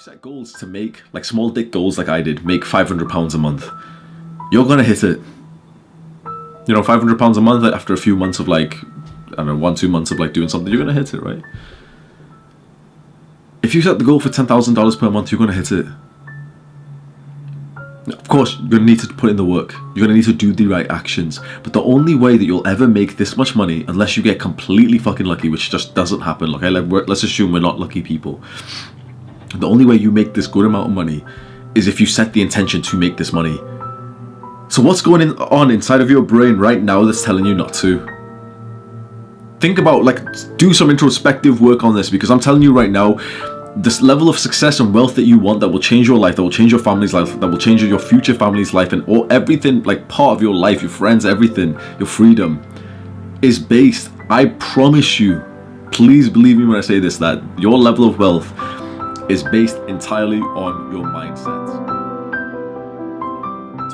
you've set goals to make, like small dick goals like I did, make £500 a month, you're gonna hit it. You know, £500 a month after a few months of like, I don't know, 1-2 months of like doing something, you're gonna hit it, right? If you set the goal for $10,000 per month, you're gonna hit it. Of course, you're gonna need to put in the work. You're gonna need to do the right actions. But the only way that you'll ever make this much money, unless you get completely fucking lucky, which just doesn't happen. Okay, let's assume we're not lucky people. The only way you make this good amount of money is if you set the intention to make this money. So what's going on inside of your brain right now that's telling you not to? Think about, like, do some introspective work on this, because I'm telling you right now, this level of success and wealth that you want, that will change your life, that will change your family's life, that will change your future family's life, and all everything, like part of your life, your friends, everything, your freedom, is based, I promise you, please believe me when I say this, that your level of wealth is based entirely on your mindset.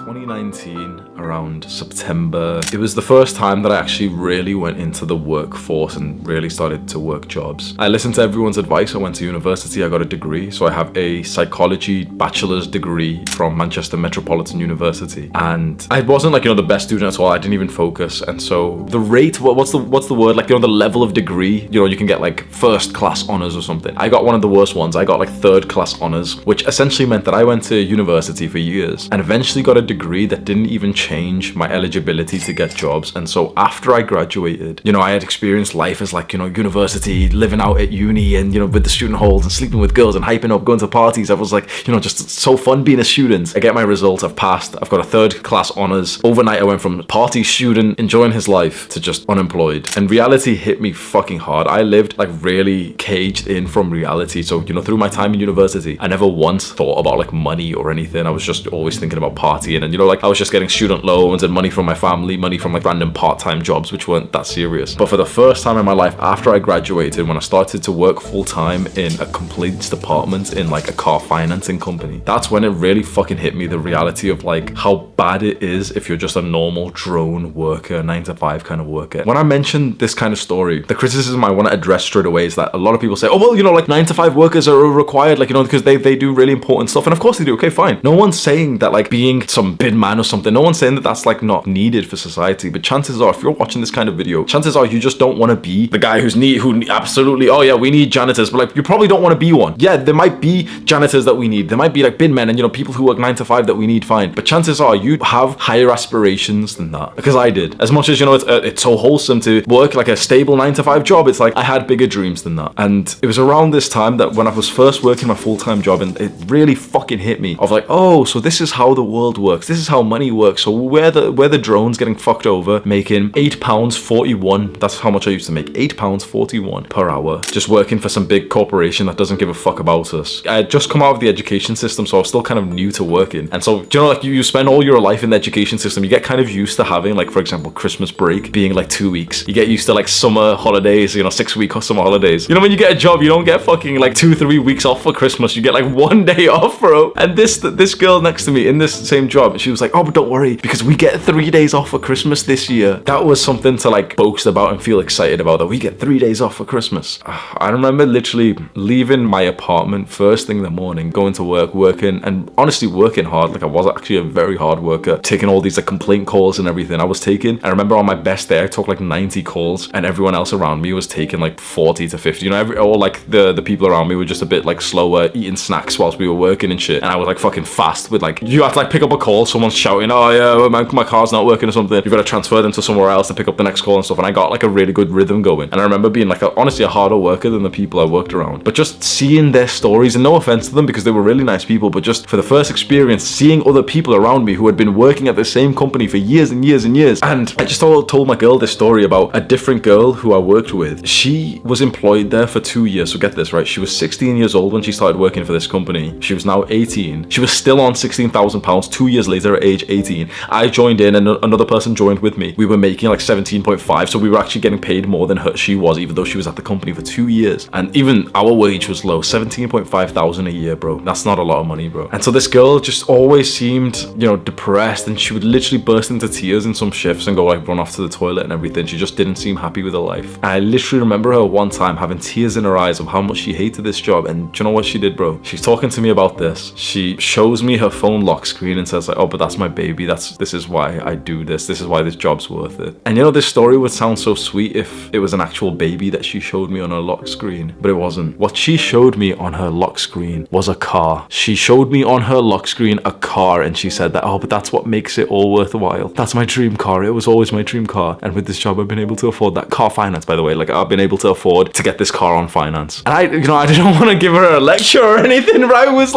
2019, around September, it was the first time that I actually really went into the workforce and really started to work jobs. I listened to everyone's advice. I went to university, I got a degree. So I have a psychology bachelor's degree from Manchester Metropolitan University. And I wasn't like, you know, the best student at all. I didn't even focus. And so the rate, what's the word? Like, you know, the level of degree, you know, you can get like first class honors or something. I got one of the worst ones. I got like third class honors, which essentially meant that I went to university for years and eventually got a degree that didn't even change my eligibility to get jobs. And so after I graduated, you know, I had experienced life as like, you know, university, living out at uni and, you know, with the student halls and sleeping with girls and hyping up, going to parties. I was like, you know, just so fun being a student. I get my results, I've passed, I've got a third class honors. Overnight I went from party student, enjoying his life, to just unemployed. And reality hit me fucking hard. I lived like really caged in from reality. So, you know, through my time in university, I never once thought about like money or anything. I was just always thinking about partying, and, you know, like I was just getting student loans and money from my family, money from like random part-time jobs which weren't that serious. But for the first time in my life after I graduated, when I started to work full-time in a complaints department in like a car financing company, that's when it really fucking hit me, the reality of like how bad it is if you're just a normal drone worker, 9-to-5 kind of worker. When I mentioned this kind of story, the criticism I want to address straight away is that a lot of people say, oh well, you know, like 9-to-5 workers are required, like, you know, because they do really important stuff. And of course they do. Okay, fine. No one's saying that like being some bin man or something, no one's saying that that's like not needed for society. But chances are, if you're watching this kind of video, chances are you just don't want to be the guy who absolutely, oh yeah, we need janitors, but like you probably don't want to be one. Yeah, there might be janitors that we need, there might be like bin men and, you know, people who work 9-to-5 that we need, fine. But chances are you have higher aspirations than that, because I did. As much as, you know, it's so wholesome to work like a stable 9-to-5 job, it's like I had bigger dreams than that. And it was around this time that when I was first working my full-time job, and it really fucking hit me of like, oh, so this is how the world works, this is how money works. So we're the drones getting fucked over, making £8.41. That's how much I used to make, £8.41 per hour, just working for some big corporation that doesn't give a fuck about us. I had just come out of the education system, so I was still kind of new to working. And so, you know, like you spend all your life in the education system, you get kind of used to having, like, for example, Christmas break being like 2 weeks. You get used to like summer holidays, you know, 6-week summer holidays. You know, when you get a job, you don't get fucking like 2-3 weeks off for Christmas. You get like 1 day off, bro. And this girl next to me in this same job, she was like, oh, but don't worry, because we get 3 days off for Christmas this year. That was something to like boast about and feel excited about, that we get 3 days off for Christmas. I remember literally leaving my apartment first thing in the morning, going to work, working, and honestly working hard. Like I was actually a very hard worker, taking all these like complaint calls and everything I was taking. I remember on my best day I took like 90 calls, and everyone else around me was taking like 40 to 50. You know, all like the people around me were just a bit like slower, eating snacks whilst we were working and shit. And I was like fucking fast with like, you have to like pick up a call, someone's shouting, oh yeah, my car's not working or something, you've got to transfer them to somewhere else to pick up the next call and stuff. And I got like a really good rhythm going. And I remember being like honestly a harder worker than the people I worked around, but just seeing their stories, and no offense to them because they were really nice people, but just for the first experience, seeing other people around me who had been working at the same company for years and years and years. And I just told my girl this story about a different girl who I worked with. She was employed there for 2 years. So get this right, she was 16 years old when she started working for this company. She was now 18. She was still on £16,000 2 years later later at age 18, I joined in and another person joined with me. We were making like 17.5, so we were actually getting paid more than she was, even though she was at the company for 2 years. And even our wage was low, 17.5 thousand a year, bro. That's not a lot of money, bro. And so this girl just always seemed, you know, depressed, and she would literally burst into tears in some shifts and go like run off to the toilet and everything. She just didn't seem happy with her life. And I literally remember her one time having tears in her eyes of how much she hated this job. And do you know what she did, bro? She's talking to me about this. She shows me her phone lock screen and says like, oh, but that's my baby. This is why I do this. This is why this job's worth it. And you know, this story would sound so sweet if it was an actual baby that she showed me on her lock screen, but it wasn't. What she showed me on her lock screen was a car. She showed me on her lock screen a car, and she said that, oh, but that's what makes it all worthwhile. That's my dream car. It was always my dream car. And with this job, I've been able to afford that. Car finance, by the way. Like, I've been able to afford to get this car on finance. And I didn't want to give her a lecture or anything, but I was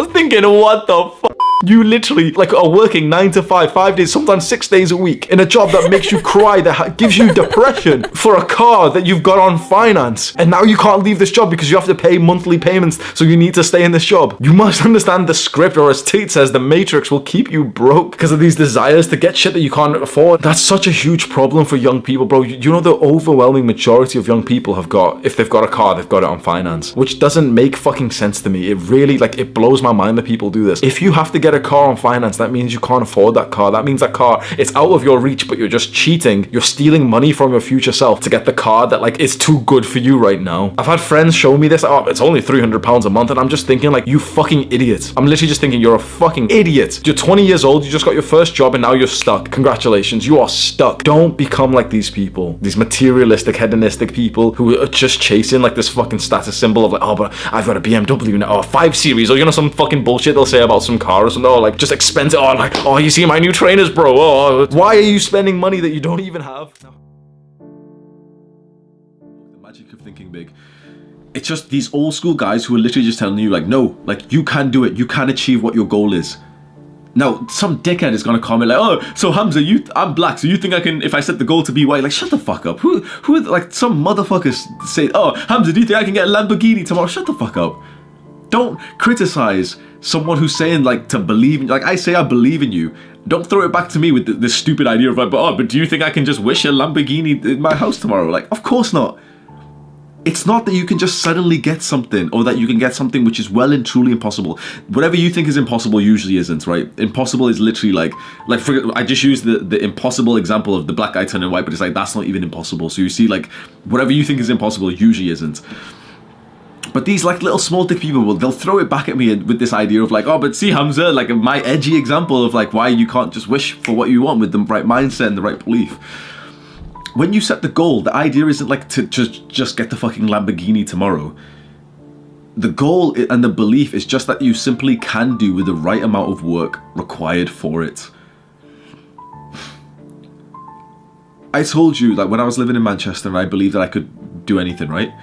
thinking, what the fuck? You literally like are working 9 to 5, 5 days, sometimes 6 days a week in a job that makes you cry, that gives you depression, for a car that you've got on finance. And now you can't leave this job because you have to pay monthly payments, so you need to stay in this job. You must understand the script, or as Tate says, the matrix will keep you broke because of these desires to get shit that you can't afford. That's such a huge problem for young people, bro. You know, the overwhelming majority of young people have got, if they've got a car, they've got it on finance, which doesn't make fucking sense to me. It really, like, it blows my mind that people do this. If you have to get a car on finance, that means you can't afford that car. That means that car, it's out of your reach, but you're just cheating. You're stealing money from your future self to get the car that like is too good for you right now. I've had friends show me this, oh, it's only £300 a month, and I'm just thinking like, you fucking idiot. I'm literally just thinking, you're a fucking idiot. You're 20 years old, you just got your first job, and now you're stuck. Congratulations, you are stuck. Don't become like these people, these materialistic, hedonistic people who are just chasing like this fucking status symbol of like, oh, but I've got a BMW now, or a 5 Series, or you know, some fucking bullshit they'll say about some car or something, or like just expensive, oh, like, oh, you see my new trainers, bro, oh, why are you spending money that you don't even have? The magic of thinking big. It's just these old school guys who are literally just telling you like, no, like, you can do it, you can achieve what your goal is. Now, some dickhead is gonna comment like, oh, so Hamza, I'm black, so you think I can, if I set the goal to be white? Like, shut the fuck up. Who, like, some motherfuckers say, oh, Hamza, do you think I can get a Lamborghini tomorrow? Shut the fuck up. Don't criticize someone who's saying like to believe in, like I say I believe in you. Don't throw it back to me with this stupid idea of like, but do you think I can just wish a Lamborghini in my house tomorrow? Like, of course not. It's not that you can just suddenly get something, or that you can get something which is well and truly impossible. Whatever you think is impossible usually isn't, right? Impossible is literally like I just used the impossible example of the black guy turning white, but it's like, that's not even impossible. So you see, like, whatever you think is impossible usually isn't. But these like little small dick people, they'll throw it back at me with this idea of like, oh, but see Hamza, like my edgy example of like why you can't just wish for what you want with the right mindset and the right belief. When you set the goal, the idea isn't like to just get the fucking Lamborghini tomorrow. The goal and the belief is just that you simply can do with the right amount of work required for it. I told you, like, when I was living in Manchester and I believed that I could do anything, right?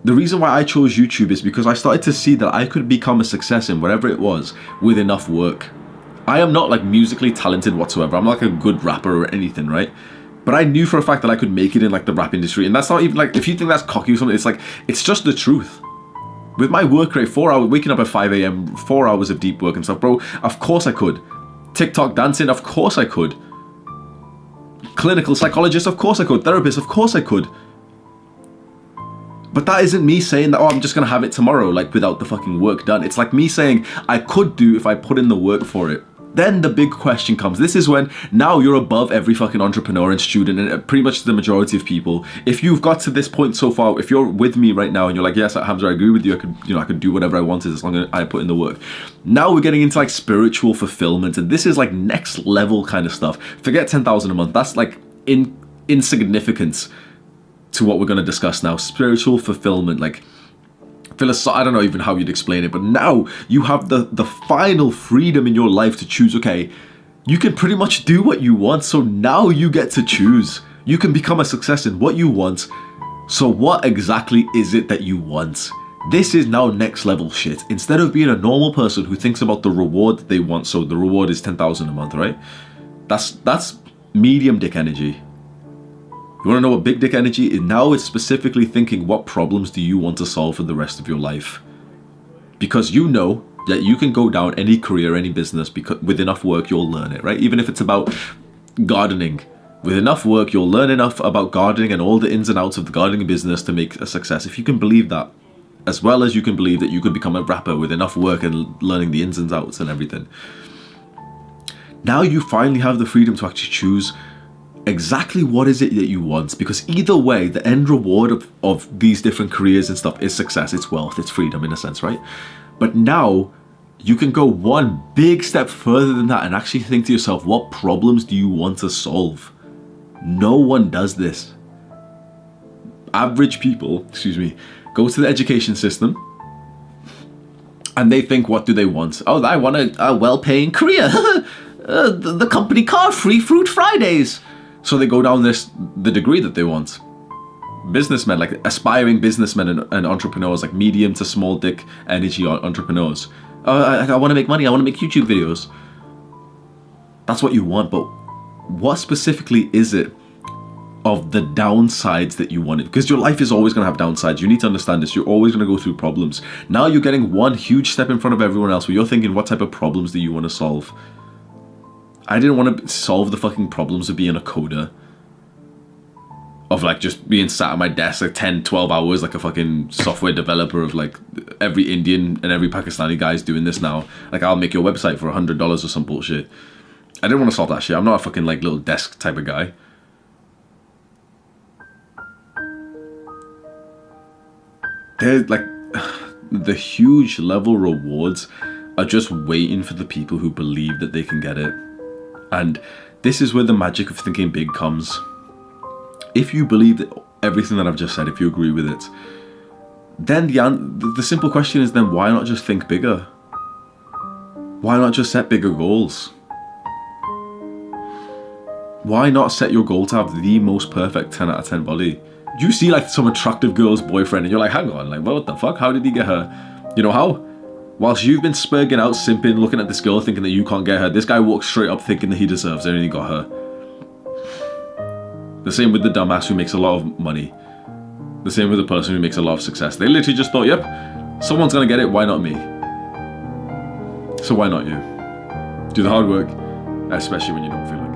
The reason why I chose YouTube is because I started to see that I could become a success in whatever it was with enough work. I am not like musically talented whatsoever. I'm not like a good rapper or anything, right? But I knew for a fact that I could make it in like the rap industry. And that's not even like, if you think that's cocky or something, it's like, it's just the truth. With my work rate, 4 hours, waking up at 5 a.m, 4 hours of deep work and stuff, bro, of course I could. TikTok dancing, of course I could. Clinical psychologist, of course I could. Therapist, of course I could. But that isn't me saying that, oh, I'm just gonna have it tomorrow, like without the fucking work done. It's like me saying I could do if I put in the work for it. Then the big question comes. This is when now you're above every fucking entrepreneur and student and pretty much the majority of people. If you've got to this point so far, if you're with me right now and you're like, yes, Hamza, I agree with you. I could do whatever I wanted as long as I put in the work. Now we're getting into like spiritual fulfillment, and this is like next level kind of stuff. Forget 10,000 a month. That's like insignificant to what we're going to discuss now. Spiritual fulfillment, like I don't know even how you'd explain it, but now you have the final freedom in your life to choose. Okay, you can pretty much do what you want, so now you get to choose. You can become a success in what you want. So what exactly is it that you want? This is now next level shit. Instead of being a normal person who thinks about the reward they want, so the reward is 10,000 a month, right? That's medium dick energy. You want to know what big dick energy is? Now it's specifically thinking, what problems do you want to solve for the rest of your life? Because you know that you can go down any career, any business, because with enough work, you'll learn it, right? Even if it's about gardening. With enough work, you'll learn enough about gardening and all the ins and outs of the gardening business to make a success. If you can believe that, as well as you can believe that you could become a rapper with enough work and learning the ins and outs and everything, now you finally have the freedom to actually choose exactly what is it that you want. Because either way, the end reward of these different careers and stuff is success, it's wealth, it's freedom in a sense, right? But now you can go one big step further than that and actually think to yourself, what problems do you want to solve? No one does this. Average people, go to the education system and they think, what do they want? Oh, I want a well-paying career. The company car, free fruit Fridays. So they go down the degree that they want. Businessmen, like aspiring businessmen and entrepreneurs, like medium to small dick energy entrepreneurs. I want to make money. I want to make YouTube videos. That's what you want, but what specifically is it of the downsides that you wanted? Because your life is always going to have downsides. You need to understand this. You're always going to go through problems. Now you're getting one huge step in front of everyone else where you're thinking, what type of problems do you want to solve? I didn't want to solve the fucking problems of being a coder. Of like just being sat at my desk like 10, 12 hours like a fucking software developer of like every Indian and every Pakistani guy's doing this now. Like, I'll make your website for $100 or some bullshit. I didn't want to solve that shit. I'm not a fucking like little desk type of guy. There's like the huge level rewards are just waiting for the people who believe that they can get it. And this is where the magic of thinking big comes. If you believe that everything that I've just said, if you agree with it, then the simple question is then why not just think bigger? Why not just set bigger goals? Why not set your goal to have the most perfect 10 out of 10 body? You see like some attractive girl's boyfriend and you're like, hang on, like what the fuck? How did he get her? You know how? Whilst you've been spurging out, simping, looking at this girl thinking that you can't get her, this guy walks straight up thinking that he deserves it and he got her. The same with the dumbass who makes a lot of money. The same with the person who makes a lot of success. They literally just thought, yep, someone's gonna get it, why not me? So why not you? Do the hard work, especially when you don't feel like it.